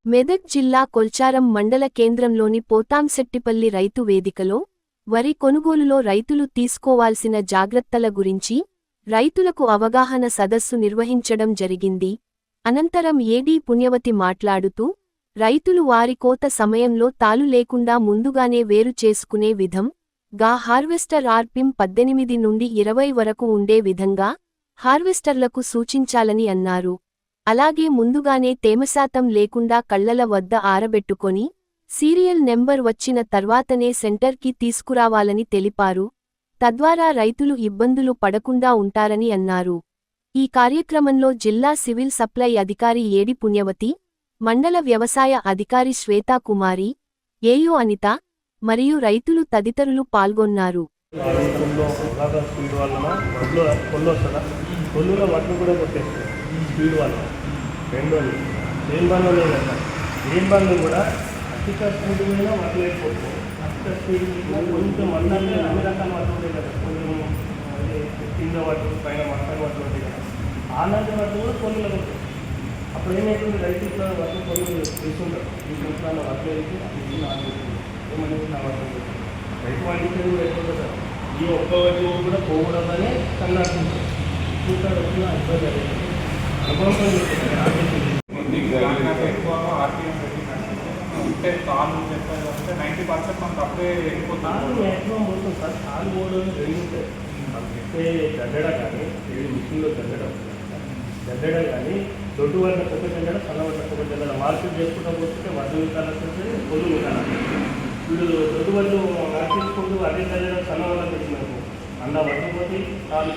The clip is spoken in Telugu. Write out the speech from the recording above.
మెదక్ జిల్లా కొల్చారం మండల కేంద్రంలోని పోతాంశెట్టిపల్లి రైతు వేదికలో వరి కొనుగోలులో రైతులు తీసుకోవాల్సిన జాగ్రత్తల గురించి రైతులకు అవగాహన సదస్సు నిర్వహించడం జరిగింది. అనంతరం ఏడీ పుణ్యవతి మాట్లాడుతూ రైతులు వారి కోత సమయంలో తాలు లేకుండా ముందుగానే వేరు చేసుకునే విధం గా హార్వెస్టర్ ఆర్పిఎం 18 నుండి 20 వరకు ఉండే విధంగా హార్వెస్టర్లకు సూచించాలని అన్నారు. అలాగే ముందుగానే తేమశాతం లేకుండా కళ్లల వద్ద ఆరబెట్టుకొని సీరియల్ నెంబర్ వచ్చిన తర్వాతనే సెంటర్కి తీసుకురావాలని తెలిపారు. తద్వారా రైతులు ఇబ్బందులు పడకుండా ఉంటారని అన్నారు. ఈ కార్యక్రమంలో జిల్లా సివిల్ సప్లై అధికారి ఏడి పుణ్యవతి, మండల వ్యవసాయ అధికారి శ్వేతా కుమారి, ఏయూ అనిత మరియు రైతులు తదితరులు పాల్గొన్నారు. రెండోది ఏం బండ్లు ఉన్నాయి కదా, ఏం బండ్లు కూడా అధిక స్పీడ్ మీద వడ్లు అయిపోతుంది. అధిక స్పీడ్ మీద కొంచెం అన్నీ అన్ని రకాల వడ్లు ఉంటాయి కదా, కొంచెం కింద వడ్లు పైన మట్టని వడ్లు ఉంటాయి కదా, ఆనంద వడ్లు కూడా కొన్నిలో ఉంటాయి. అప్పుడు ఏమైతుంది, రైతుల వడ్లు కొన్ని తీసుకుంటారు. ఈ సంవత్సరాల వడ్లు వేసి ఏమని నా వడ్లు రైతు వండించేది కూడా అయిపోతుంది కదా. ఈ ఒక్క వడ్లు కూడా పోకూడదని కన్నాడుతుంది. ఇంకా వచ్చిన ఇబ్బంది అవుతుంది. ఉంటే కాలు చెప్పాలంటే 90% మనకు అప్పుడే వెళ్ళిపోతాను. మ్యాక్సిమం పోతుంది సార్. కాలు పోవడం జరుగుతాయి. అంటే గడ్డడ కానీ మిషన్లో గడ్డడం కానీ దొడ్డు వడ్ల కుక్క చెందడం, సన్న వడ్ల కుక్క చెందడం మార్కెట్ చేసుకుంటూ పోతుంటే వడ్లు విధానం కొలు విధానం. వీళ్ళు దొడ్డు వడ్లు మార్కెట్ చేసుకుంటూ అదే చల్లడం సన్న వడ్ల పెట్టినారు. అన్న వడ్లు పోతే కాలు